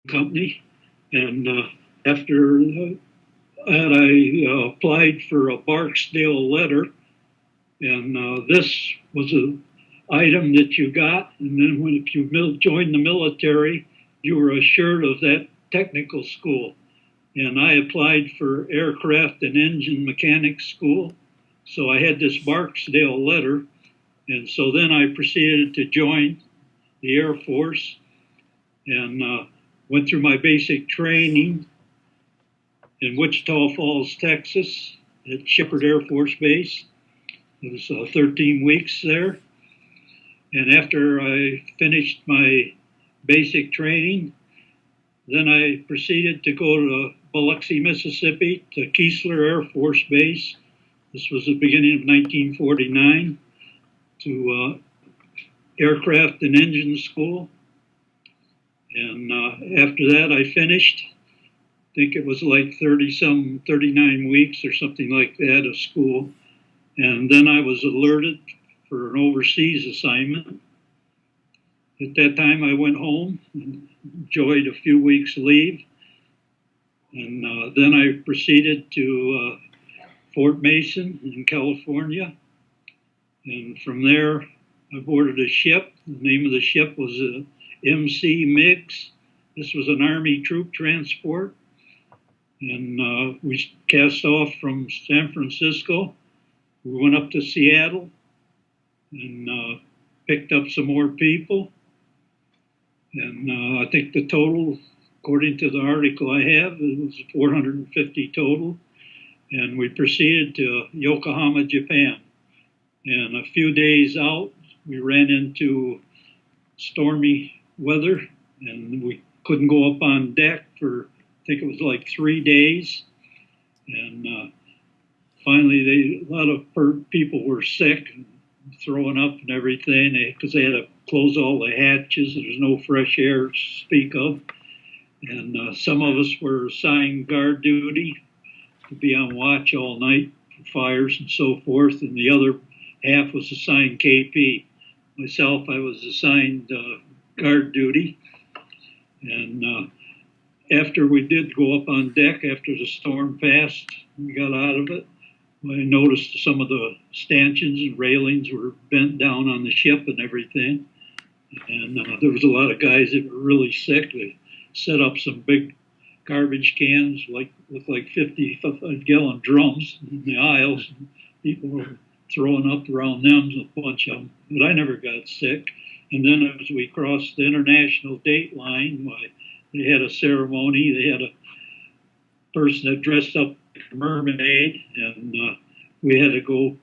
company. And after that, I applied for a Barksdale letter, and this was a item that you got. And then when if you joined the military, you were assured of that technical school. And I applied for aircraft and engine mechanics school. So I had this Barksdale letter. And so then I proceeded to join the Air Force and went through my basic training in Wichita Falls, Texas, at Shepherd Air Force Base. It was 13 weeks there. And after I finished my basic training, then I proceeded to go to Biloxi, Mississippi, to Keesler Air Force Base. This was the beginning of 1949, to aircraft and engine school. And after that, I finished. I think it was like 39 weeks or something like that of school. And then I was alerted for an overseas assignment. At that time, I went home and enjoyed a few weeks leave. And then I proceeded to Fort Mason in California. And from there, I boarded a ship. The name of the ship was MC Miggs. This was an Army troop transport. And we cast off from San Francisco. We went up to Seattle and picked up some more people. And I think the total, according to the article I have, it was 450 total. And we proceeded to Yokohama, Japan. And a few days out, we ran into stormy weather, and we couldn't go up on deck for, I think it was like 3 days. And finally, a lot of people were sick and throwing up and everything because they had to close all the hatches. There was no fresh air to speak of. And some of us were assigned guard duty to be on watch all night for fires and so forth. And the other half was assigned KP. Myself, I was assigned guard duty. And after we did go up on deck, after the storm passed, we got out of it. I noticed some of the stanchions and railings were bent down on the ship and everything. And there was a lot of guys that were really sick. They set up some big garbage cans, looked like 50-gallon drums in the aisles. People were throwing up around them, a bunch of them. But I never got sick. And then as we crossed the international date line, they had a ceremony. They had a person that dressed up like a mermaid, and we had to go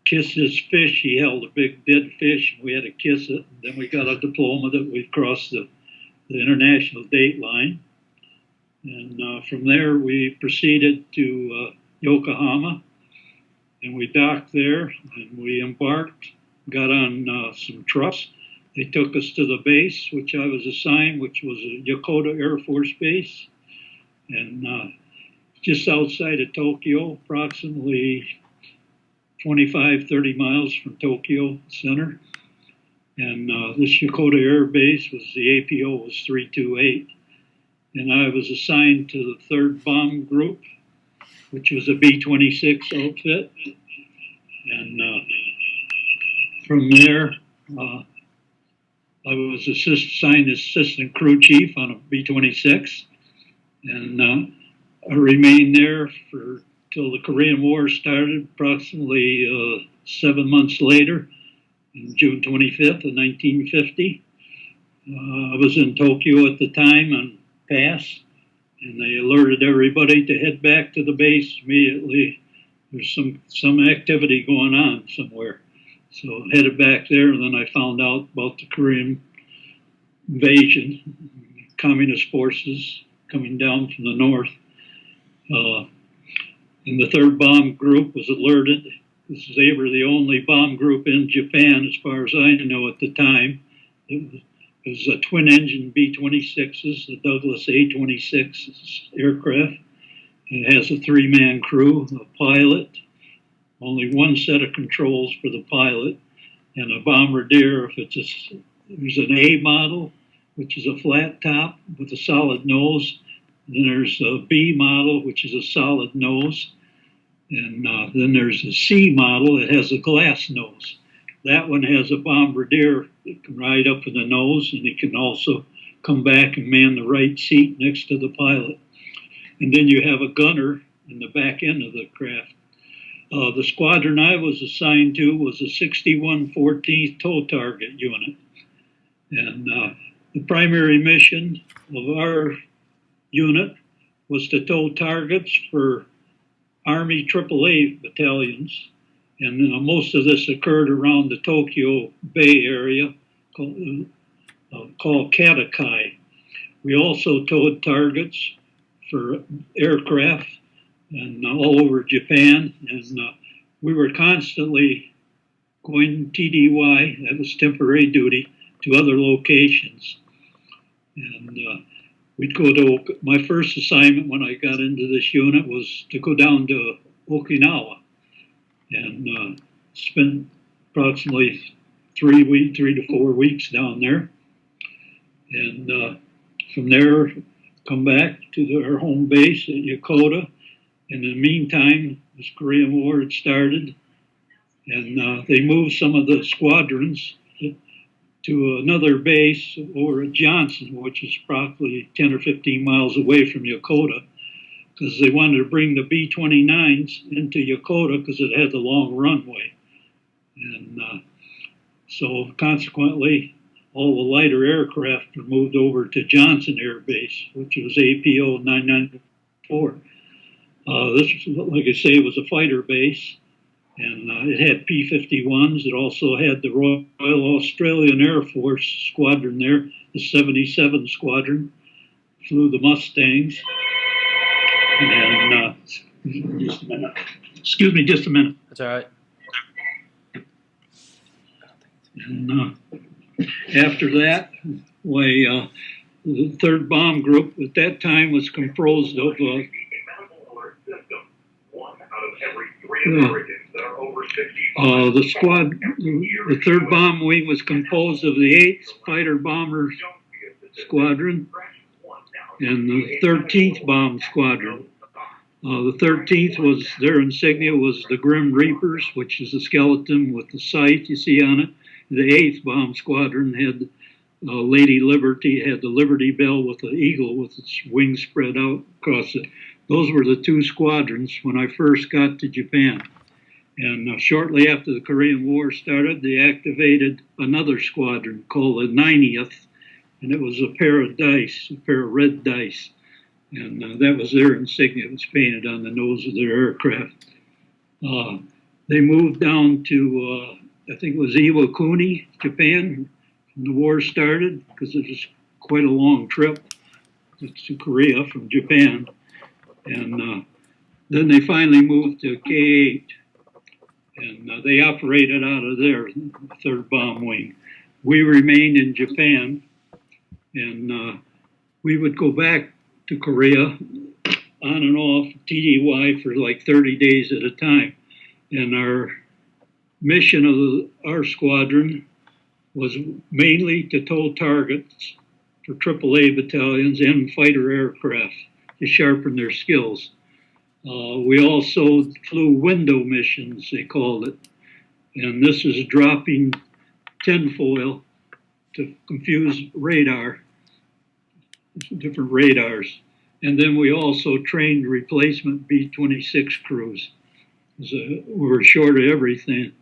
kiss this fish. He held a big dead fish, and we had to kiss it. And then we got a diploma that we'd crossed the international date line. And from there, we proceeded to Yokohama, and we docked there, and we embarked, got on some trucks. They took us to the base, which I was assigned, which was a Yokota Air Force Base, and just outside of Tokyo, approximately 25, 30 miles from Tokyo Center. And this Yokota Air Base was, the APO was 328. And I was assigned to the 3rd Bomb Group, which was a B-26 outfit. And from there, I was assigned as assistant crew chief on a B-26. And I remained there till the Korean War started, approximately 7 months later, on June 25th of 1950. I was in Tokyo at the time on pass, and they alerted everybody to head back to the base immediately. There's some activity going on somewhere. So I headed back there, and then I found out about the Korean invasion, communist forces coming down from the north. And the 3rd Bomb Group was alerted. They were the only bomb group in Japan, as far as I know at the time. It was a twin-engine B-26s, the Douglas A-26 aircraft. It has a 3-man crew, a pilot, only one set of controls for the pilot, and a bombardier. If there's an A model, which is a flat top with a solid nose. Then there's a B model, which is a solid nose. And then there's a C model that has a glass nose. That one has a bombardier that can ride up in the nose, and he can also come back and man the right seat next to the pilot. And then you have a gunner in the back end of the craft. The squadron I was assigned to was a 6114th tow target unit. And the primary mission of our unit was to tow targets for Army AAA battalions. And most of this occurred around the Tokyo Bay area called Katakai. We also towed targets for aircraft and all over Japan. And we were constantly going TDY, that was temporary duty, to other locations. And we'd go to, my first assignment when I got into this unit was to go down to Okinawa and spend approximately 3 to 4 weeks down there. And from there, come back to our home base at Yokota. In the meantime, this Korean War had started, and they moved some of the squadrons to another base over at Johnson, which is probably 10 or 15 miles away from Yokota, because they wanted to bring the B-29s into Yokota because it had the long runway. And so consequently, all the lighter aircraft were moved over to Johnson Air Base, which was APO 994. This, like I say, was a fighter base, and it had P-51s. It also had the Royal Australian Air Force squadron there, the 77 Squadron, flew the Mustangs. And just a minute. Excuse me, just a minute. That's all right. And after that, the 3rd Bomb Group at that time was composed of the 3rd Bomb Wing was composed of the 8th Fighter Bomber Squadron and the 13th Bomb Squadron. The 13th was, their insignia was the Grim Reapers, which is a skeleton with the sight you see on it. The 8th Bomb Squadron had Lady Liberty, had the Liberty Bell with the eagle with its wings spread out across it. Those were the 2 squadrons when I first got to Japan. And shortly after the Korean War started, they activated another squadron called the 90th, and it was a pair of dice, a pair of red dice. And that was their insignia. It was painted on the nose of their aircraft. They moved down to, I think it was Iwakuni, Japan, when the war started, because it was quite a long trip to Korea from Japan. And then they finally moved to K8, and they operated out of there, the 3rd Bomb Wing. We remained in Japan, and we would go back to Korea on and off TDY for like 30 days at a time. And our mission of our squadron was mainly to tow targets for AAA battalions and fighter aircraft to sharpen their skills. We also flew window missions, they called it. And this is dropping tinfoil to confuse radar, different radars. And then we also trained replacement B-26 crews. We were short of everything.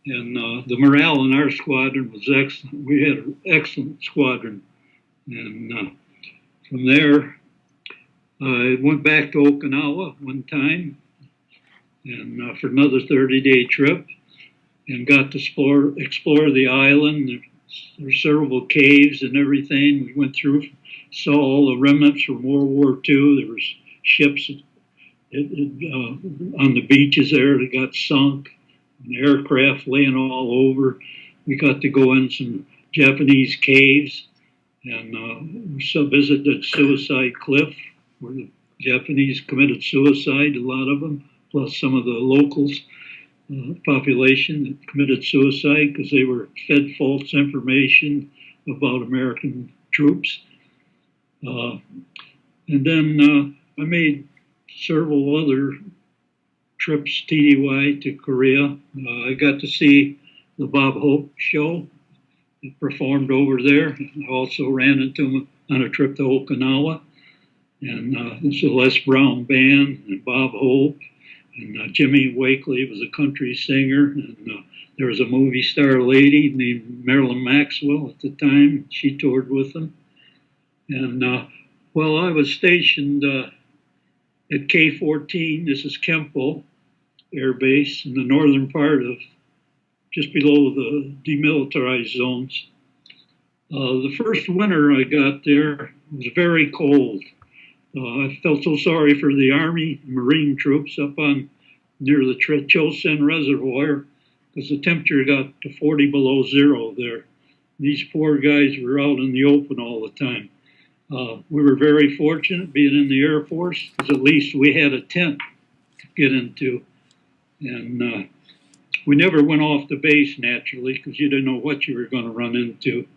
And the morale in our squadron was excellent. We had an excellent squadron. And from there, I went back to Okinawa one time and for another 30-day trip, and got to explore the island. There's several caves and everything. We went through, saw all the remnants from World War II. There was ships on the beaches there that got sunk, and aircraft laying all over. We got to go in some Japanese caves, and we visited Suicide Cliff, where the Japanese committed suicide, a lot of them, plus some of the locals, population that committed suicide because they were fed false information about American troops. And then I made several other trips TDY to Korea. I got to see the Bob Hope show. It performed over there. I also ran into him on a trip to Okinawa. And the Les Brown Band and Bob Hope. And Jimmy Wakely was a country singer. And there was a movie star lady named Marilyn Maxwell at the time. She toured with them. And while I was stationed at K-14, this is Kempo Air Base in the northern part of just below the demilitarized zones. The first winter I got there was very cold. I felt so sorry for the Army Marine troops up on near the Chosin Reservoir because the temperature got to 40 below zero there. These poor guys were out in the open all the time. We were very fortunate being in the Air Force because at least we had a tent to get into. And we never went off the base naturally because you didn't know what you were going to run into.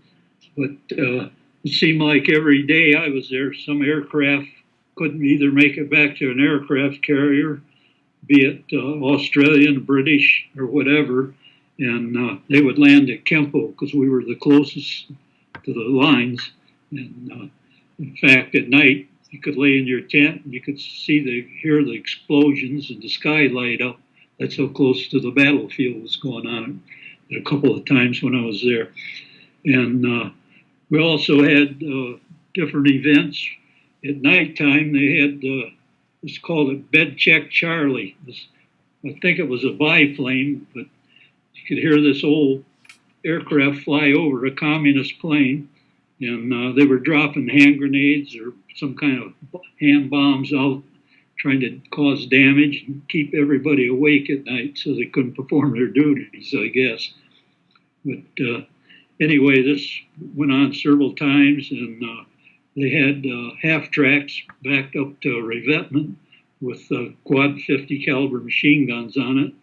But it seemed like every day I was there, some aircraft couldn't either make it back to an aircraft carrier, be it Australian, British, or whatever, and they would land at Kempo because we were the closest to the lines. And in fact, at night, you could lay in your tent and you could hear the explosions and the sky light up. That's how close to the battlefield was going on a couple of times when I was there. And we also had different events. At nighttime, they had, it's called a Bed Check Charlie. I think it was a biplane, but you could hear this old aircraft fly over a communist plane, and they were dropping hand grenades or some kind of hand bombs out, trying to cause damage and keep everybody awake at night so they couldn't perform their duties, I guess. But anyway, this went on several times, and they had half tracks backed up to a revetment with quad 50 caliber machine guns on it,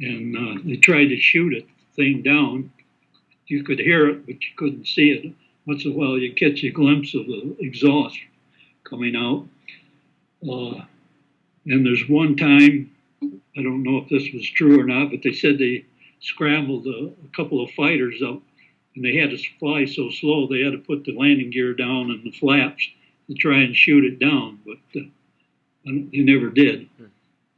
and they tried to shoot the thing down. You could hear it, but you couldn't see it. Once in a while, you catch a glimpse of the exhaust coming out. And there's one time, I don't know if this was true or not, but they said they scrambled a couple of fighters up, and they had to fly so slow they had to put the landing gear down and the flaps to try and shoot it down, but they never did.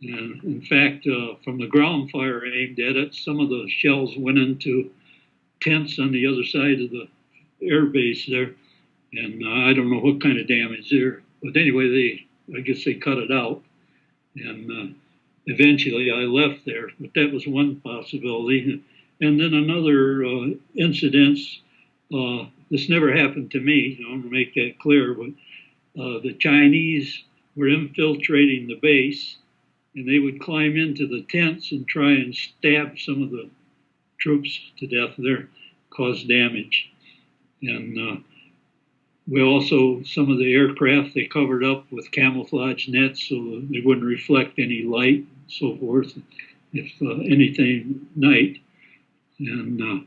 And in fact, from the ground fire aimed at it, some of the shells went into tents on the other side of the air base there, and I don't know what kind of damage there. But anyway, I guess they cut it out, and eventually I left there. But that was one possibility. And then another incident, this never happened to me, I want to make that clear, but the Chinese were infiltrating the base, and they would climb into the tents and try and stab some of the troops to death there, cause damage. And we also, some of the aircraft, they covered up with camouflage nets so they wouldn't reflect any light and so forth, if anything night. And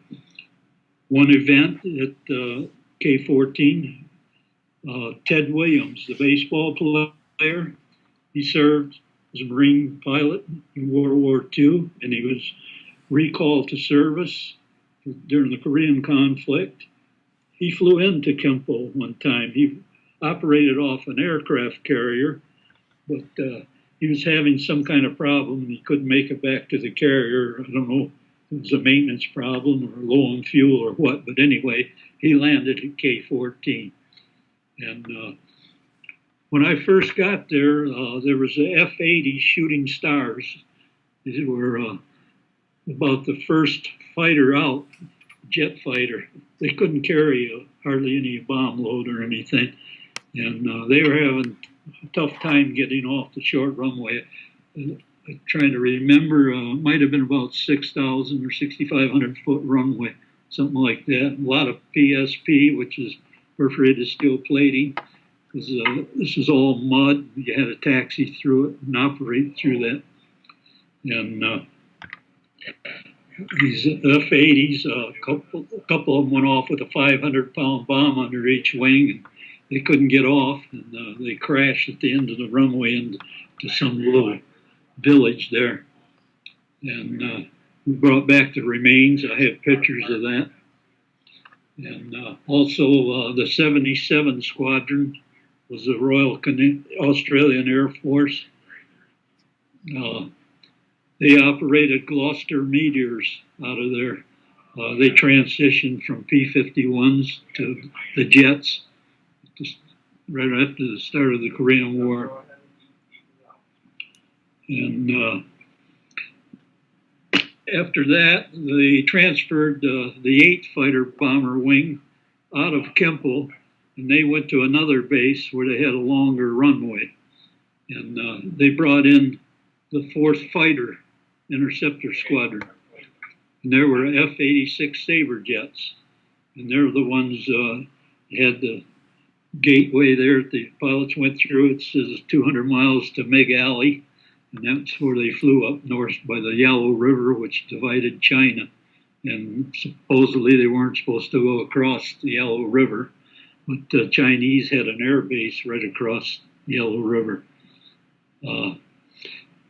one event at K-14, Ted Williams, the baseball player, he served as a Marine pilot in World War II, and he was recalled to service during the Korean conflict. He flew into Kempo one time. He operated off an aircraft carrier, but he was having some kind of problem, and he couldn't make it back to the carrier. I don't know if it was a maintenance problem or low on fuel or what, but anyway, he landed at K-14. And when I first got there, there was a F-80 Shooting Stars. These were about the first fighter out, jet fighter. They couldn't carry hardly any bomb load or anything. And they were having a tough time getting off the short runway. I'm trying to remember, it might have been about 6,000 or 6,500 foot runway, something like that. A lot of PSP, which is perforated steel plating, because this is all mud. You had to taxi through it and operate through that. And these F-80s, a couple of them went off with a 500-pound bomb under each wing, and they couldn't get off, and they crashed at the end of the runway into some little village there. And we brought back the remains. I have pictures of that. And also the 77 Squadron was the Royal Australian Air Force. They operated Gloucester Meteors out of there. They transitioned from P-51s to the jets right after the start of the Korean War. And after that, they transferred the 8th Fighter Bomber Wing out of Kemple, and they went to another base where they had a longer runway. And they brought in the 4th Fighter Interceptor Squadron. And there were F-86 Sabre jets. And they're the ones had the gateway there that the pilots went through. It says 200 miles to Meg Alley. And that's where they flew up north by the Yellow River, which divided China. And supposedly they weren't supposed to go across the Yellow River, but the Chinese had an air base right across the Yellow River.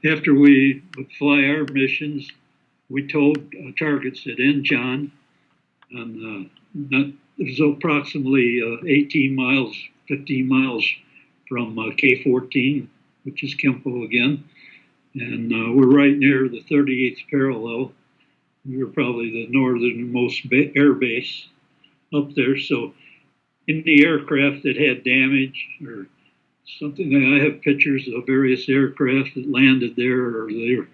After we would fly our missions, we towed targets at Incheon, and it was approximately 18 miles, 15 miles from K-14, which is Kempo again. And we're right near the 38th parallel. We were probably the northernmost air base up there. So any aircraft that had damage or something, I have pictures of various aircraft that landed there, or they were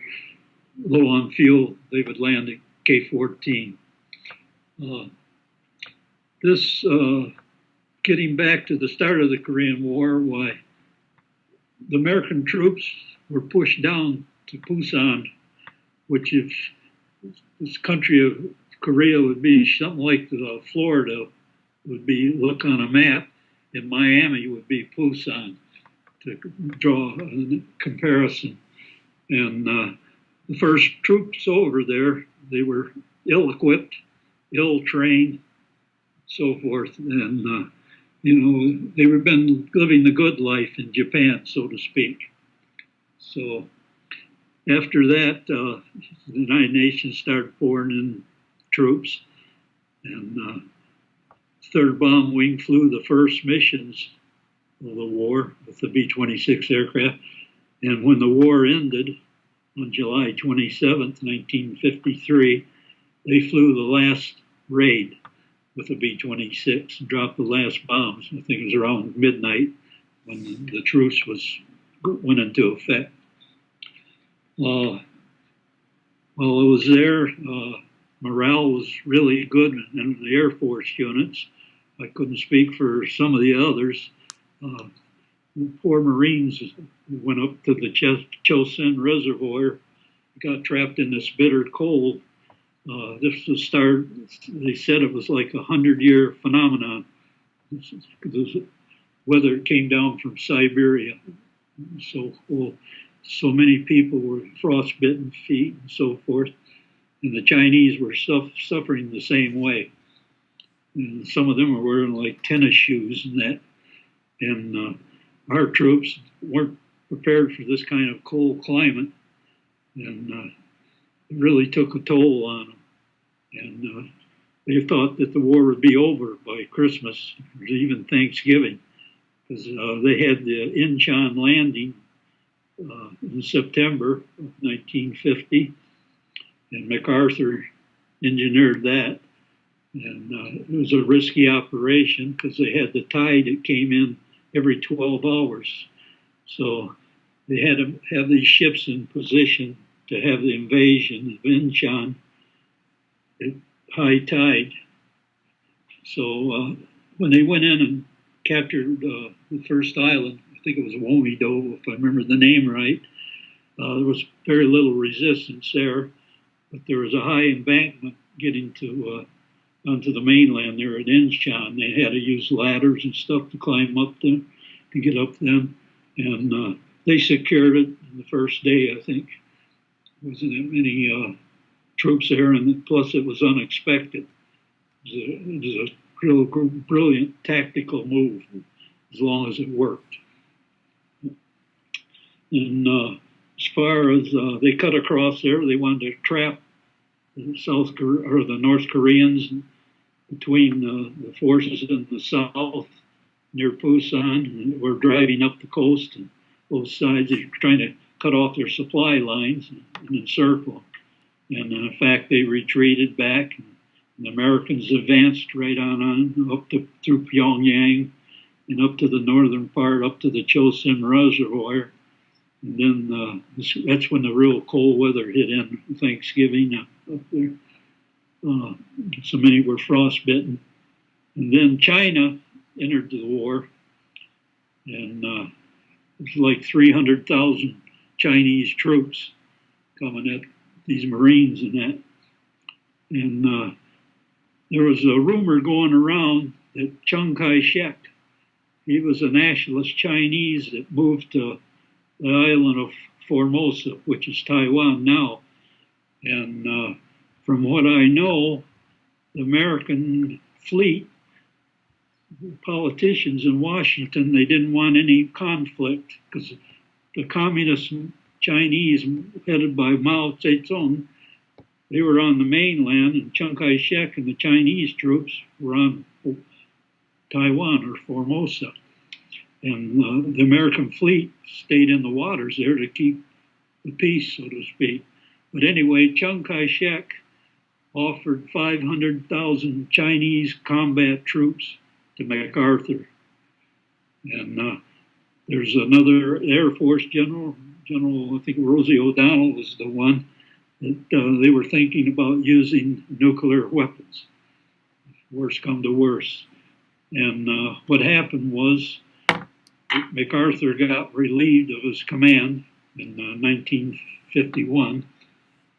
low on fuel, they would land at K-14. This, getting back to the start of the Korean War, why the American troops were pushed down to Busan, which if this country of Korea would be something like Florida, would be look on a map, and Miami would be Busan, to draw a comparison. And the first troops over there, they were ill-equipped, ill-trained, so forth. And, they were been living the good life in Japan, so to speak. So after that, the United Nations started pouring in troops, and 3rd Bomb Wing flew the first missions of the war with the B-26 aircraft. And when the war ended on July 27th, 1953, they flew the last raid with the B-26 and dropped the last bombs. I think it was around midnight when the truce went into effect. While I was there, morale was really good in the Air Force units. I couldn't speak for some of the others. Poor Marines went up to the Chosin Reservoir, got trapped in this bitter cold. This was they said it was like 100-year phenomenon. The weather came down from Siberia. So many people were frostbitten feet and so forth. And the Chinese were suffering the same way. And some of them were wearing like tennis shoes and that. And our troops weren't prepared for this kind of cold climate. And it really took a toll on them. And they thought that the war would be over by Christmas or even Thanksgiving, because they had the Incheon landing in September of 1950, and MacArthur engineered that. And it was a risky operation because they had the tide that came in every 12 hours. So they had to have these ships in position to have the invasion of Incheon at high tide. So when they went in and captured the first island, I think it was Womido, if I remember the name right, there was very little resistance there, but there was a high embankment getting to onto the mainland there at Incheon. They had to use ladders and stuff to climb up them, to get up them, and they secured it in the first day, I think. Wasn't that many troops there, and plus it was unexpected. It was a real brilliant tactical move, as long as it worked. And as far as they cut across there, they wanted to trap the the North Koreans between the forces in the south near Busan, and were driving up the coast, and both sides are trying to cut off their supply lines and encircle. And in fact, they retreated back, and the Americans advanced right on up to through Pyongyang and up to the northern part, up to the Chosin Reservoir. And then that's when the real cold weather hit in, Thanksgiving up there. So many were frostbitten. And then China entered the war, and it was like 300,000 Chinese troops coming at these Marines and that. And there was a rumor going around that Chiang Kai-shek, he was a nationalist Chinese that moved to the island of Formosa, which is Taiwan now. And from what I know, the American fleet, politicians in Washington, they didn't want any conflict because the communist Chinese, headed by Mao Zedong, they were on the mainland, and Chiang Kai-shek and the Chinese troops were on Taiwan or Formosa. And the American fleet stayed in the waters there to keep the peace, so to speak. But anyway, Chiang Kai-shek offered 500,000 Chinese combat troops to MacArthur. And there's another Air Force general, I think Rosie O'Donnell was the one, that they were thinking about using nuclear weapons, if worse come to worse. And what happened was MacArthur got relieved of his command in 1951,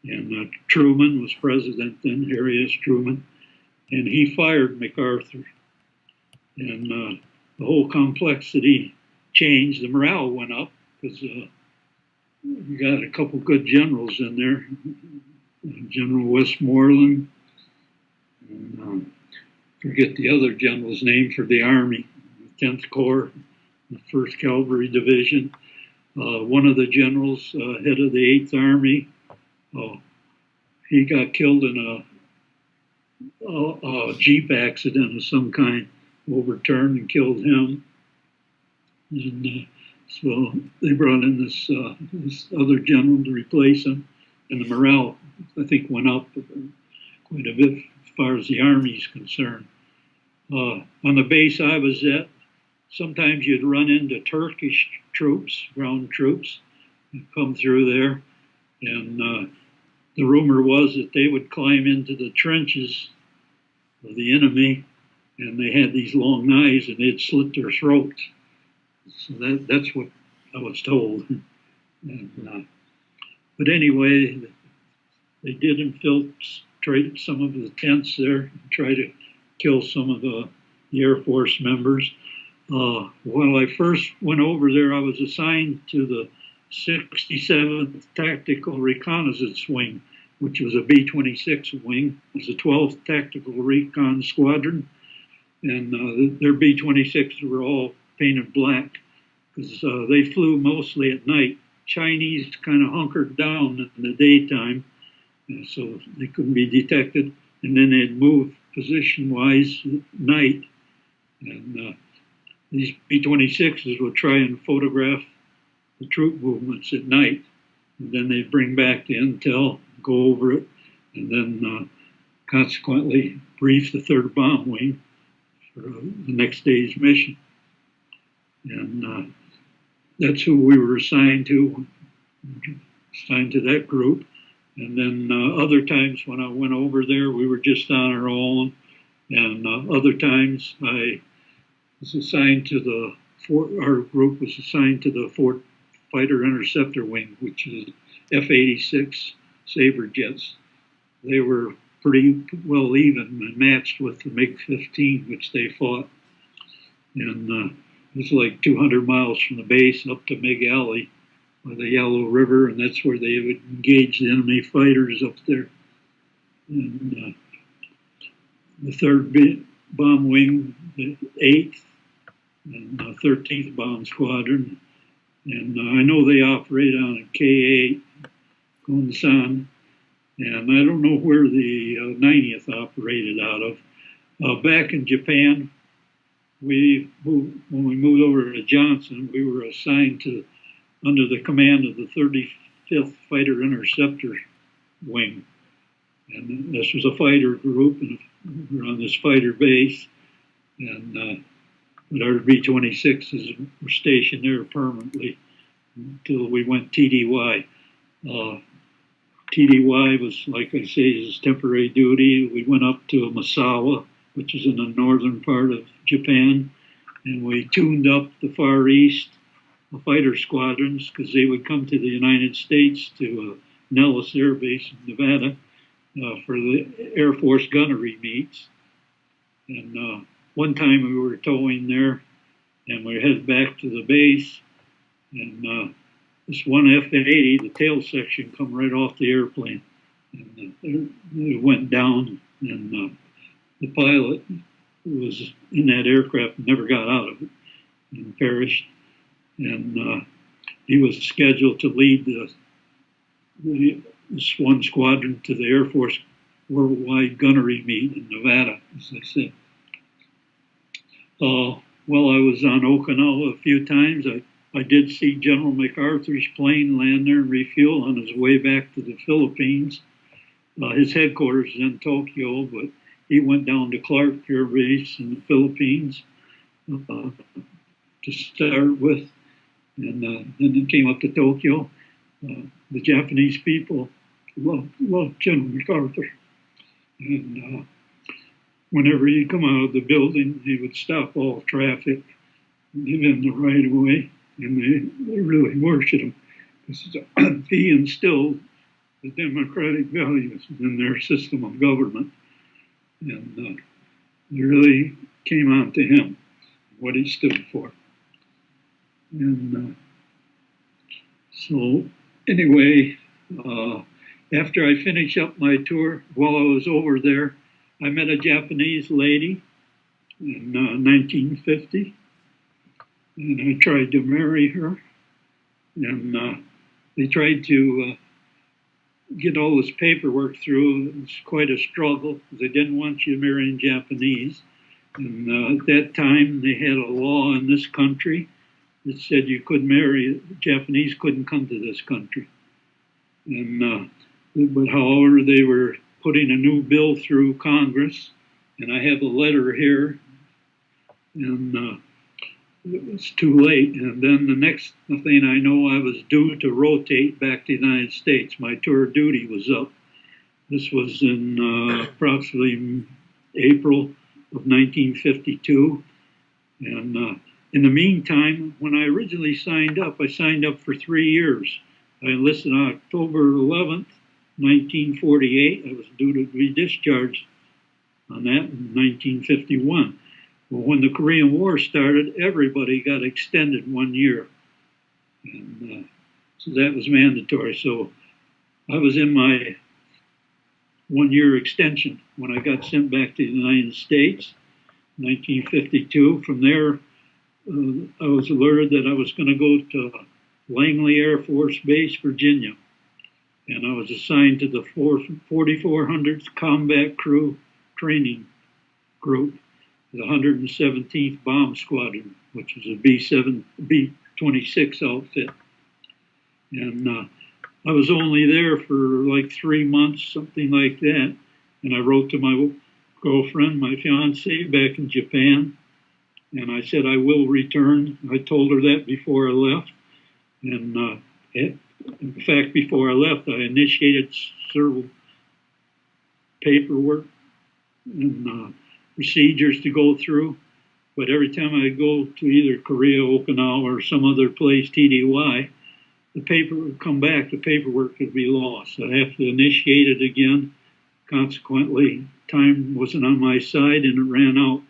and Truman was president then, Harry S. Truman, and he fired MacArthur. And the whole complexity changed. The morale went up because we got a couple good generals in there, General Westmoreland, and forget the other general's name for the Army, the 10th Corps, the 1st Cavalry Division. One of the generals, head of the 8th Army, he got killed in a Jeep accident of some kind, overturned and killed him. And so they brought in this other general to replace him, and the morale, I think, went up quite a bit as far as the Army's concerned. On the base I was at, sometimes you'd run into Turkish troops, ground troops, and come through there, and the rumor was that they would climb into the trenches of the enemy, and they had these long knives, and they'd slit their throats. So that's what I was told. And, but anyway, they did infiltrate some of the tents there and try to kill some of the Air Force members. When I first went over there, I was assigned to the 67th Tactical Reconnaissance Wing, which was a B-26 wing. It was the 12th Tactical Recon Squadron, and their B-26s were all painted black because they flew mostly at night. Chinese kind of hunkered down in the daytime, so they couldn't be detected, and then they'd move position-wise at night. And these B-26s would try and photograph the troop movements at night, and then they'd bring back the intel, go over it, and then consequently brief the 3rd Bomb Wing for the next day's mission. And that's who we were assigned to that group. And then other times when I went over there, we were just on our own. And other times I was assigned to our group was assigned to the 4th Fighter Interceptor Wing, which is F-86 Sabre jets. They were pretty well even and matched with the MiG-15, which they fought. And it was like 200 miles from the base up to Mig Alley by the Yellow River, and that's where they would engage the enemy fighters up there. and the 3rd Bomb Wing, the 8th, and 13th Bomb Squadron. And I know they operate on a K-8 Gunsan, and I don't know where the 90th operated out of. Back in Japan, when we moved over to Johnson, we were assigned to under the command of the 35th Fighter Interceptor Wing. And this was a fighter group, and we were on this fighter base, and our B-26s were stationed there permanently until we went TDY. TDY was, like I say, is temporary duty. We went up to Misawa, which is in the northern part of Japan, and we tuned up the Far East fighter squadrons because they would come to the United States to Nellis Air Base in Nevada for the Air Force gunnery meets. And one time we were towing there, and we headed back to the base, and this one F-80, the tail section, come right off the airplane, and it went down, and the pilot who was in that aircraft never got out of it and perished. And he was scheduled to lead this one squadron to the Air Force Worldwide Gunnery Meet in Nevada, as I said. Well, I was on Okinawa a few times. I did see General MacArthur's plane land there and refuel on his way back to the Philippines. His headquarters is in Tokyo, but he went down to Clark Air Base in the Philippines to start with. And then he came up to Tokyo. The Japanese people loved General MacArthur. And whenever he'd come out of the building, he would stop all traffic, give him the right of way, and they really worshipped him. Because he instilled the democratic values in their system of government. And they really came on to him, what he stood for. And so anyway, after I finished up my tour, while I was over there, I met a Japanese lady in 1950, and I tried to marry her. And they tried to get all this paperwork through. It was quite a struggle because they didn't want you marrying Japanese. And at that time, they had a law in this country that said you could marry, Japanese couldn't come to this country. And but however, they were putting a new bill through Congress, and I have a letter here, and it was too late. And then the next thing I know, I was due to rotate back to the United States. My tour of duty was up. This was in approximately April of 1952. And in the meantime, when I originally signed up, I signed up for 3 years. I enlisted on October 11th, 1948. I was due to be discharged on that in 1951. Well, when the Korean War started, everybody got extended 1 year. And so that was mandatory. So I was in my 1 year extension when I got sent back to the United States, 1952. From there, I was alerted that I was going to go to Langley Air Force Base, Virginia. And I was assigned to the 4400th Combat Crew Training Group, the 117th Bomb Squadron, which was a B-26 outfit. And I was only there for like 3 months, something like that. And I wrote to my girlfriend, my fiancée, back in Japan. And I said, I will return. I told her that before I left. And in fact, before I left, I initiated several paperwork and procedures to go through. But every time I go to either Korea, Okinawa, or some other place, TDY, the paper would come back, the paperwork could be lost. I have to initiate it again. Consequently, time wasn't on my side and it ran out.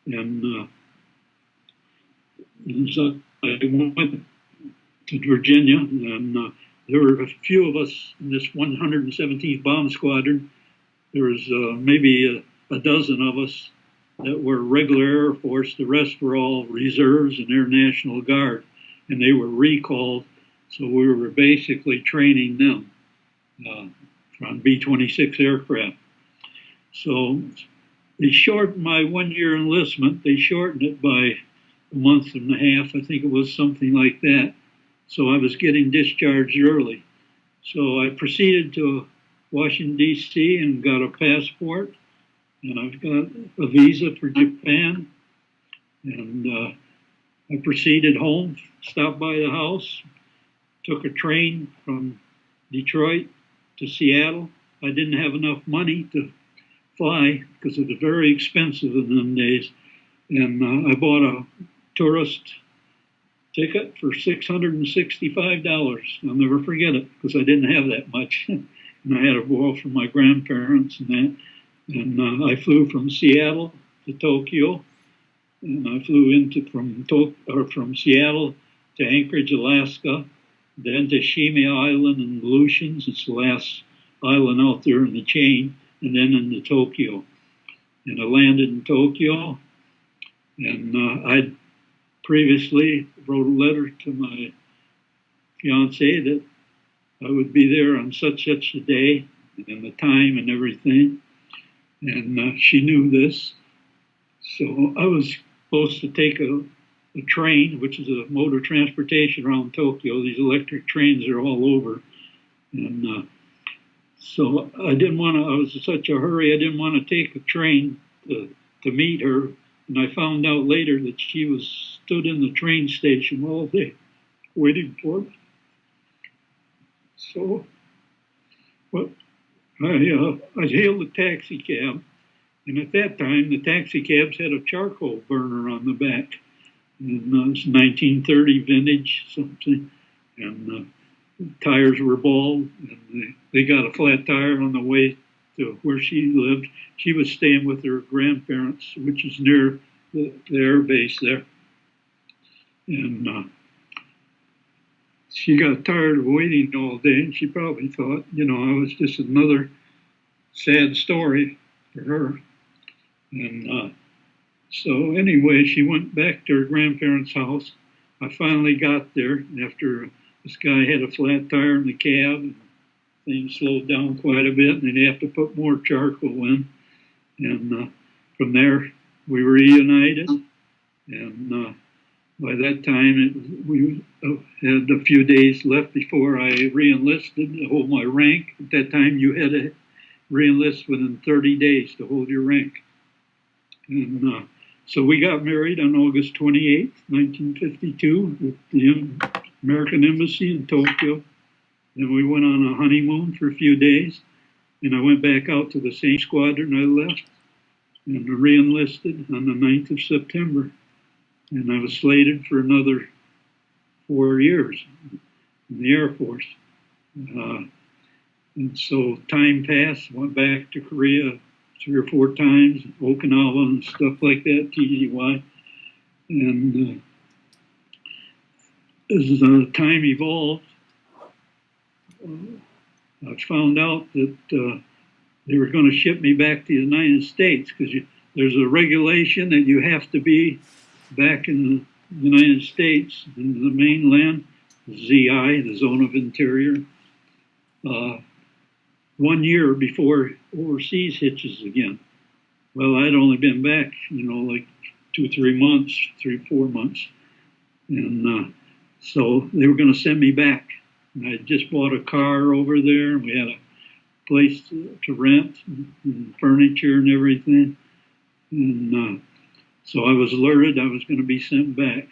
And so I went to Virginia, and there were a few of us in this 117th Bomb Squadron there was maybe a dozen of us that were regular Air Force. The rest were all reserves and Air National Guard, and they were recalled. So we were basically training them on B-26 aircraft. So they shortened my 1 year enlistment. They shortened it by a month and a half. I think it was something like that. So I was getting discharged early. So I proceeded to Washington, D.C. and got a passport. And I've got a visa for Japan. And I proceeded home, stopped by the house, took a train from Detroit to Seattle. I didn't have enough money to fly because it was very expensive in them days. And I bought a tourist ticket for $665. I'll never forget it because I didn't have that much. And I had to borrow from my grandparents and that. And I flew from Seattle to Tokyo. And I flew from Seattle to Anchorage, Alaska, then to Shima Island in Aleutians. It's the last island out there in the chain, and then into Tokyo. And I landed in Tokyo, and I'd previously wrote a letter to my fiancée that I would be there on such a day, and the time and everything. And she knew this. So I was supposed to take a train, which is a mode of transportation around Tokyo. These electric trains are all over. And so I was in such a hurry, I didn't want to take a train to meet her. And I found out later that she stood in the train station all day waiting for me. So I hailed a taxi cab. And at that time, the taxi cabs had a charcoal burner on the back. And it's 1930 vintage something. And the tires were bald. And they got a flat tire on the way to where she lived. She was staying with her grandparents, which is near the air base there. And she got tired of waiting all day. And she probably thought, I was just another sad story for her. And so anyway, she went back to her grandparents' house. I finally got there after this guy had a flat tire in the cab. And things slowed down quite a bit, and they'd have to put more charcoal in. And from there, we were reunited. And by that time, we had a few days left before I re-enlisted to hold my rank. At that time, you had to re-enlist within 30 days to hold your rank. And so we got married on August 28th, 1952, at the American Embassy in Tokyo. And we went on a honeymoon for a few days. And I went back out to the same squadron I left and re-enlisted on the 9th of September. And I was slated for another 4 years in the Air Force. And so time passed, went back to Korea 3 or 4 times, Okinawa and stuff like that, TDY. And as time evolved, I found out that they were going to ship me back to the United States because there's a regulation that you have to be back in the United States, in the mainland, ZI, the Zone of Interior, 1 year before overseas hitches again. Well, I'd only been back, like 2, 3 months, 3, 4 months. And so they were going to send me back. And I just bought a car over there, and we had a place to rent and furniture and everything. And so I was alerted I was going to be sent back.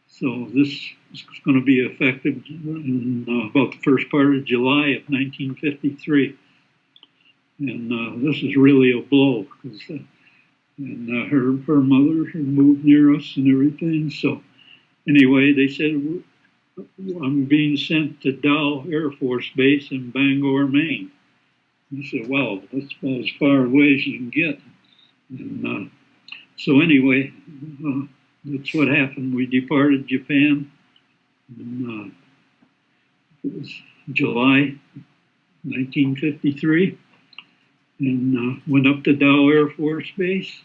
So this is going to be effective in about the first part of July of 1953. And this is really a blow because her mother had moved near us and everything. So anyway, they said, I'm being sent to Dow Air Force Base in Bangor, Maine. I said, wow, that's about as far away as you can get. And so anyway, that's what happened. We departed Japan in it was July 1953. and went up to Dow Air Force Base,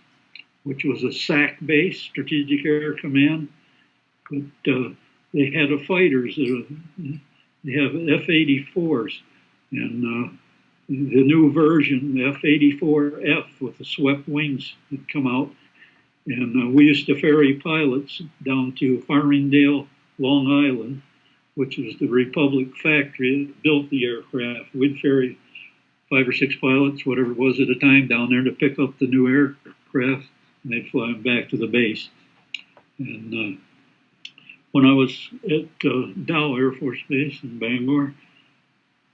which was a SAC base, Strategic Air Command. But they had a fighters. They have F-84s, and the new version, the F-84F with the swept wings, had come out. And we used to ferry pilots down to Farmingdale, Long Island, which was the Republic factory that built the aircraft. We'd ferry 5 or 6 pilots, whatever it was at a time, down there to pick up the new aircraft, and they'd fly them back to the base. And when I was at Dow Air Force Base in Bangor,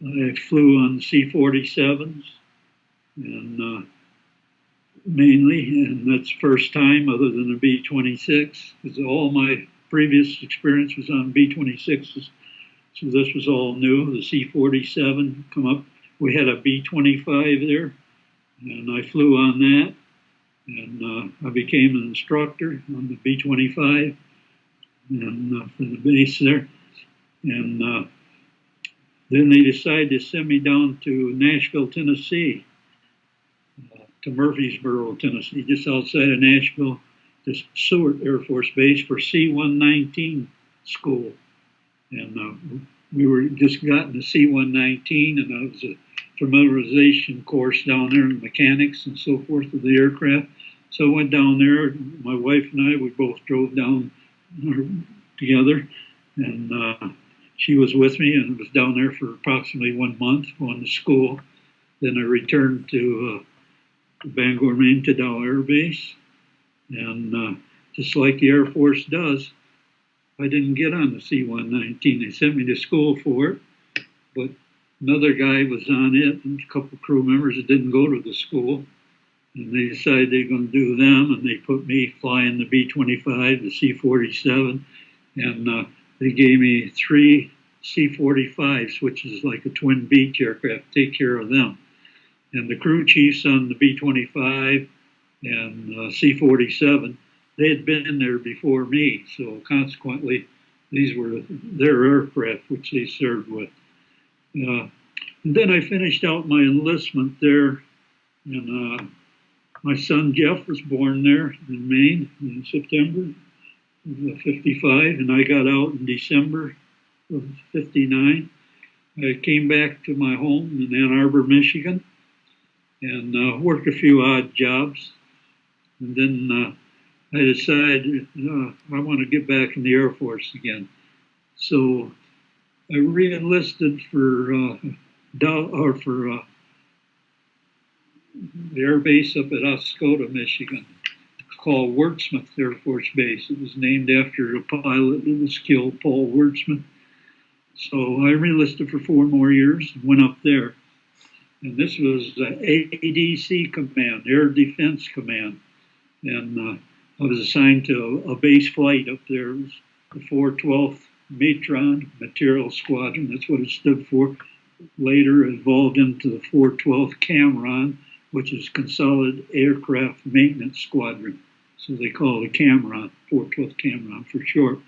I flew on C-47s, and mainly, and that's first time other than a B-26, because all my previous experience was on B-26s, so this was all new. The C-47 come up. We had a B-25 there, and I flew on that, and I became an instructor on the B-25 and for the base there. And then they decided to send me down to Nashville, Tennessee, to Murfreesboro, Tennessee, just outside of Nashville, to Seward Air Force Base for C-119 school. And we were just gotten to C-119, and it was a familiarization course down there in mechanics and so forth of the aircraft. So I went down there. My wife and I, we both drove down together, and she was with me, and was down there for approximately 1 month going to school. Then I returned to Bangor, Maine, to Dow Air Base, and just like the Air Force does, I didn't get on the C-119. They sent me to school for it, but another guy was on it, and a couple of crew members that didn't go to the school, and they decided they were going to do them, and they put me flying the B-25, the C-47, and they gave me 3 C-45s, which is like a twin Beech aircraft, take care of them. And the crew chiefs on the B-25 and C-47, they had been in there before me, so consequently, these were their aircraft which they served with. And then I finished out my enlistment there, and my son Jeff was born there in Maine in September of '55, and I got out in December of '59. I came back to my home in Ann Arbor, Michigan, and worked a few odd jobs. And then I decided I want to get back in the Air Force again. So I re-enlisted for the air base up at Oscoda, Michigan. It's called Wurtsmith Air Force Base. It was named after a pilot that was killed, Paul Wurtsmith. So I re-enlisted for 4 more years and went up there. And this was the ADC Command, Air Defense Command. And I was assigned to a base flight up there. It was the 412th Matron Material Squadron. That's what it stood for. Later evolved into the 412th Cameron, which is Consolidated Aircraft Maintenance Squadron. So they call it a Cameron, 412th Cameron for short.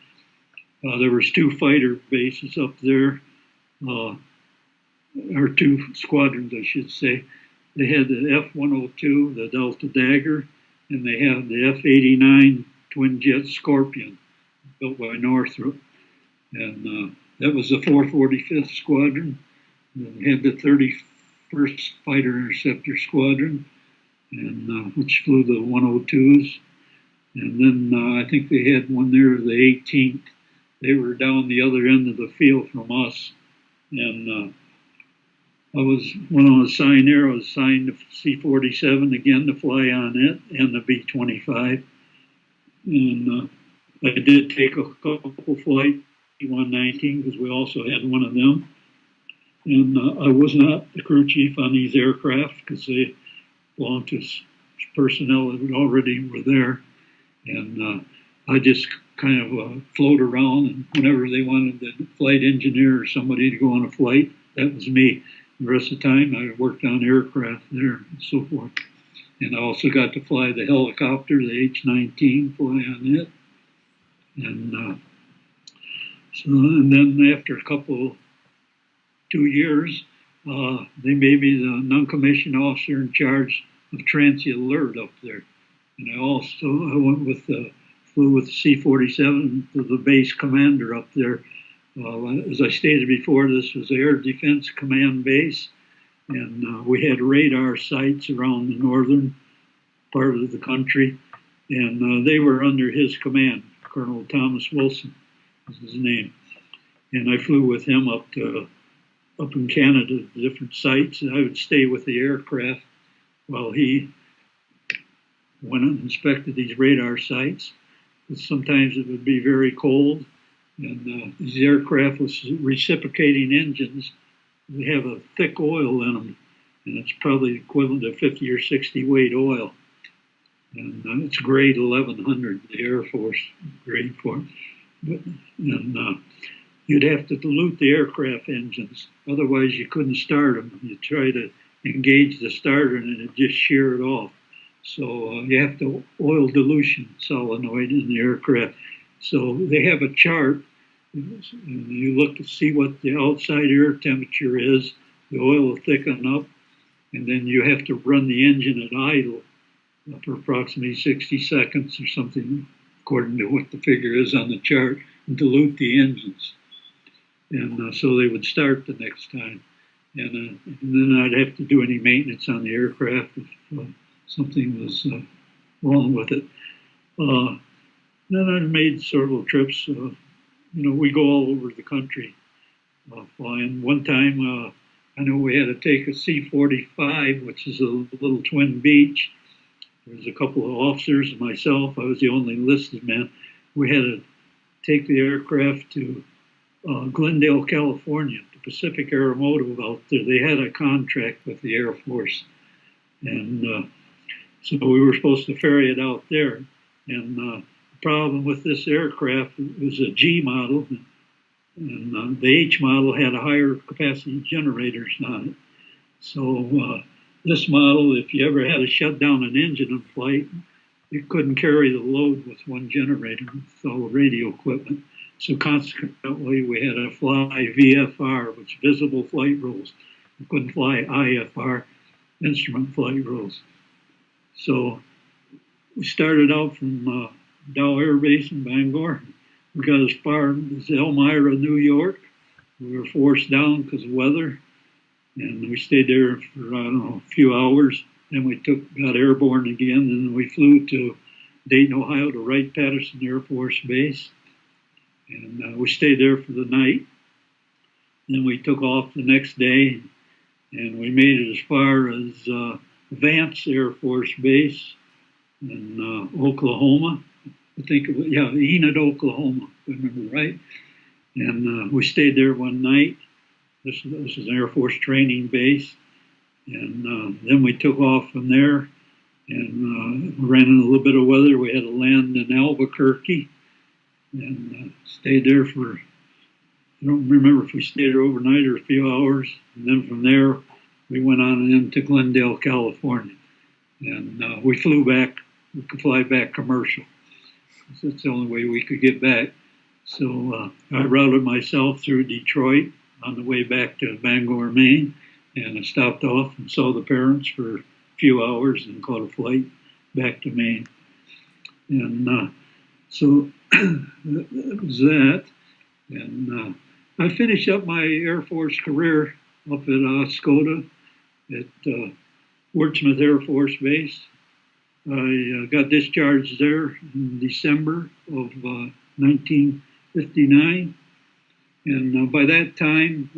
There was 2 fighter bases up there, or 2 squadrons, I should say. They had the F-102, the Delta Dagger, and they had the F-89 twin jet Scorpion, built by Northrop. And that was the 445th Squadron. And they had the 31st Fighter Interceptor Squadron, and which flew the 102s. And then I think they had one there, the 18th. They were down the other end of the field from us. And when I was assigned there, I was assigned to C-47 again to fly on it, and the B-25. And I did take a couple flights, C-119, because we also had one of them. And I was not the crew chief on these aircraft because they belonged to personnel that already were there. And I just kind of float around, and whenever they wanted the flight engineer or somebody to go on a flight, that was me. The rest of the time, I worked on aircraft there and so forth. And I also got to fly the helicopter, the H-19, fly on it. And and then after 2 years, They made me the non-commissioned officer in charge of transient alert up there. And I went with flew with the C-47 to the base commander up there. As I stated before, this was Air Defense Command base, and we had radar sites around the northern part of the country, and they were under his command. Colonel Thomas Wilson was his name, and I flew with him up in Canada to different sites, and I would stay with the aircraft while he went and inspected these radar sites. But sometimes it would be very cold, and these aircraft with reciprocating engines, they have a thick oil in them, and it's probably equivalent to 50 or 60 weight oil. And it's grade 1100, the Air Force grade for it. And you'd have to dilute the aircraft engines, otherwise you couldn't start them. You try to engage the starter and it'd just shear it off. So you have to oil dilution solenoid in the aircraft. So they have a chart, and you look to see what the outside air temperature is. The oil will thicken up, and then you have to run the engine at idle for approximately 60 seconds or something, according to what the figure is on the chart, and dilute the engines. And so they would start the next time. And then I'd have to do any maintenance on the aircraft if something was wrong with it. Then I made several trips. We go all over the country flying. One time, I know we had to take a C-45, which is a little twin Beech. There was a couple of officers and myself. I was the only enlisted man. We had to take the aircraft to Glendale, California, to Pacific Aeromotive out there. They had a contract with the Air Force. And so we were supposed to ferry it out there. And the problem with this aircraft, it was a G model, and the H model had a higher capacity generators on it. So this model, if you ever had to shut down an engine in flight, it couldn't carry the load with one generator with all the radio equipment. So consequently, we had to fly VFR, which is visible flight rules. We couldn't fly IFR, instrument flight rules. So we started out from Dow Air Base in Bangor. We got as far as Elmira, New York. We were forced down because of weather, and we stayed there for, I don't know, a few hours. Then we got airborne again, and we flew to Dayton, Ohio, to Wright-Patterson Air Force Base. And we stayed there for the night. Then we took off the next day, and we made it as far as Vance Air Force Base in Oklahoma. I think it was, Enid, Oklahoma, if I remember right. And we stayed there one night. This is an Air Force training base. And then we took off from there and ran into a little bit of weather. We had to land in Albuquerque and stayed there for, I don't remember if we stayed there overnight or a few hours. And then from there, we went on into Glendale, California. And we flew back. We could fly back commercial. That's the only way we could get back. So I routed myself through Detroit on the way back to Bangor, Maine, and I stopped off and saw the parents for a few hours and caught a flight back to Maine. And so that was that. And I finished up my Air Force career up at Oscoda at Wurtsmith Air Force Base. I got discharged there in December of 1959. And by that time,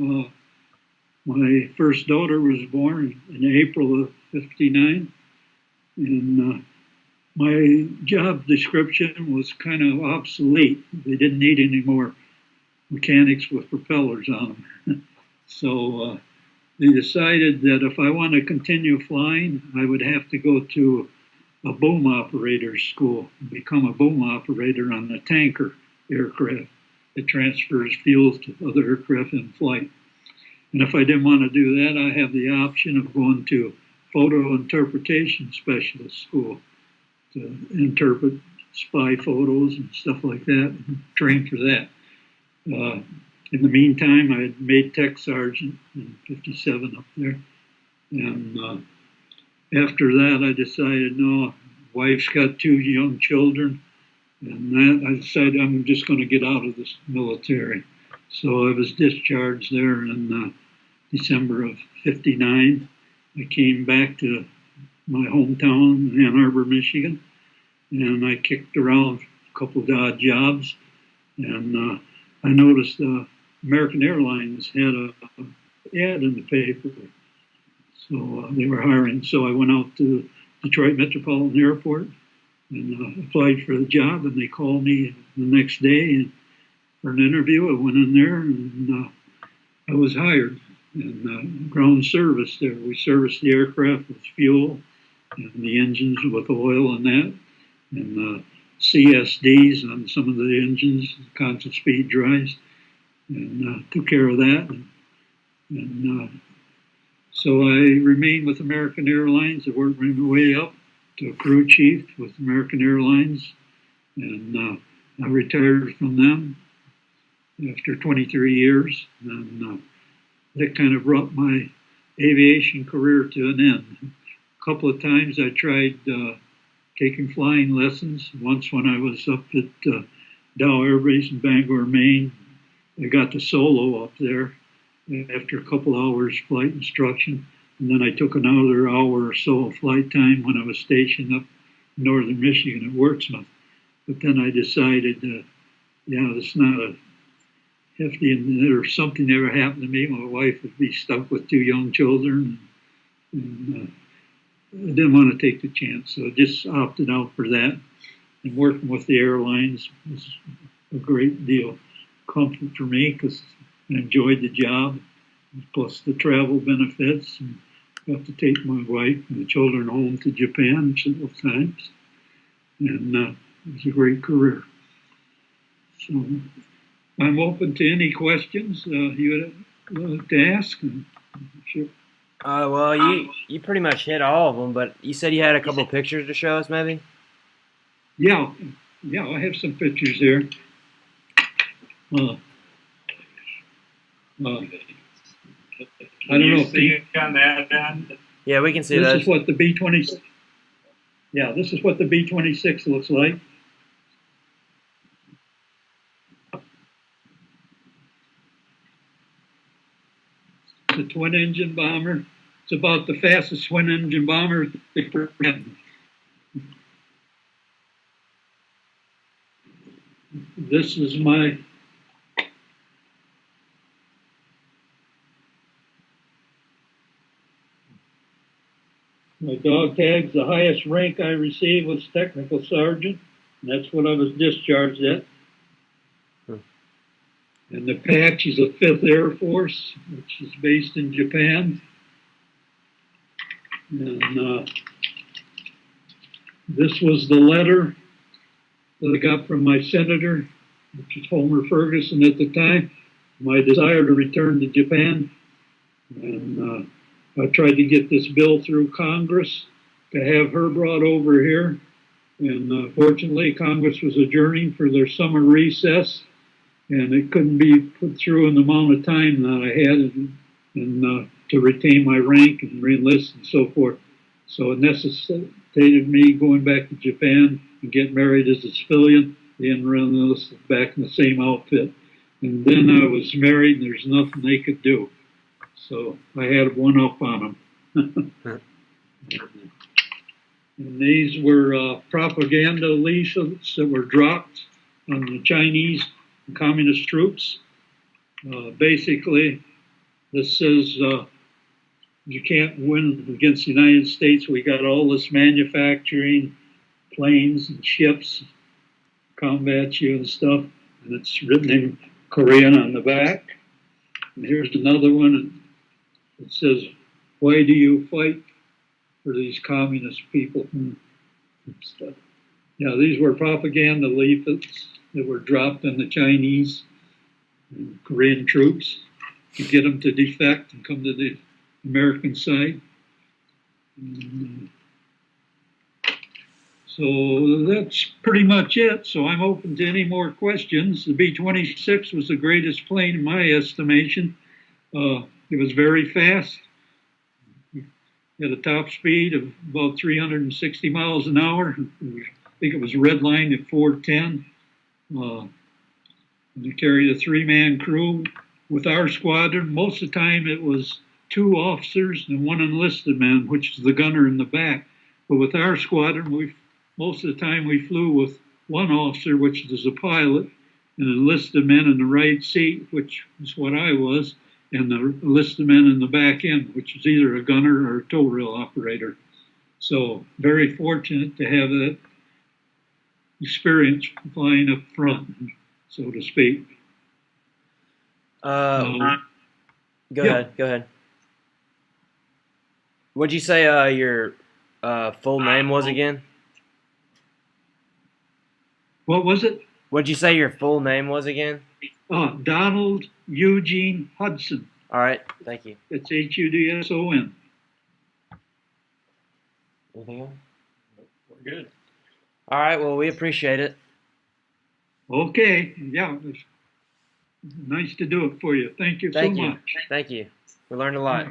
my first daughter was born in April of 59. And my job description was kind of obsolete. They didn't need any more mechanics with propellers on them. So they decided that if I wanted to continue flying, I would have to go to a boom operator school, become a boom operator on a tanker aircraft that transfers fuel to other aircraft in flight. And if I didn't want to do that, I have the option of going to photo interpretation specialist school to interpret spy photos and stuff like that, and train for that. in the meantime, I had made tech sergeant in '57 up there. And after that, I decided, no, wife's got 2 young children. And that I decided I'm just going to get out of this military. So I was discharged there in December of '59. I came back to my hometown, Ann Arbor, Michigan, and I kicked around a couple of odd jobs. And I noticed American Airlines had a ad in the paper, so they were hiring. So I went out to Detroit Metropolitan Airport and applied for the job, and they called me the next day for an interview. I went in there, and I was hired in ground service there. We serviced the aircraft with fuel and the engines with oil and that, and CSDs on some of the engines, constant speed drives, and took care of that. And so I remained with American Airlines. I worked my way up to a crew chief with American Airlines, and I retired from them after 23 years, and that kind of brought my aviation career to an end. A couple of times I tried taking flying lessons. Once when I was up at Dow Air Base in Bangor, Maine, I got to solo up there after a couple hours flight instruction. And then I took another hour or so of flight time when I was stationed up in northern Michigan at Wurtsmith. But then I decided, it's not a hefty, and if something ever happened to me, my wife would be stuck with 2 young children. And I didn't want to take the chance, so I just opted out for that. And working with the airlines was a great deal of comfort for me because I enjoyed the job, plus the travel benefits, and got to take my wife and the children home to Japan several times. And it was a great career. So I'm open to any questions you would like to ask. Sure. Well, you pretty much hit all of them, but you said you had a couple pictures to show us, maybe? Yeah, I have some pictures here. I don't know if you on that end. Yeah, we can see that. This is what the B-26. Yeah, this is what the B-26 looks like. The twin-engine bomber. It's about the fastest twin-engine bomber they prevent. This is my dog tags. The highest rank I received was technical sergeant. And that's what I was discharged at. And the patch is a 5th Air Force, which is based in Japan. And this was the letter that I got from my senator, which was Homer Ferguson at the time, my desire to return to Japan. And I tried to get this bill through Congress to have her brought over here. And fortunately, Congress was adjourning for their summer recess, and it couldn't be put through in the amount of time that I had and to retain my rank and re-enlist and so forth. So it necessitated me going back to Japan and get married as a civilian and re-enlisted back in the same outfit. And then I was married, and there's nothing they could do. So I had one up on them. And these were propaganda leaflets that were dropped on the Chinese and communist troops. Basically, this says you can't win against the United States. We got all this manufacturing, planes and ships, combat you and stuff. And it's written in Korean on the back. And here's another one. It says, why do you fight for these communist people and stuff? Yeah, these were propaganda leaflets that were dropped on the Chinese and Korean troops to get them to defect and come to the American side. And, So that's pretty much it. So I'm open to any more questions. The B-26 was the greatest plane in my estimation. It was very fast. Had a top speed of about 360 miles an hour. I think it was redlined at 410. And it carried a three-man crew. With our squadron, most of the time it was two officers and one enlisted man, which is the gunner in the back. But with our squadron, most of the time we flew with one officer, which is a pilot, and enlisted men in the right seat, which is what I was, and the enlisted men in the back end, which is either a gunner or a tow rail operator. So very fortunate to have that experience flying up front, so to speak. Go ahead. What'd you say your full name was again? What was it? What'd you say your full name was again? Donald Eugene Hudson. All right, thank you. It's Hudson. Anything else? We're good. All right, well, we appreciate it. Okay, yeah, it's nice to do it for you. Thank you so much. Thank you. We learned a lot.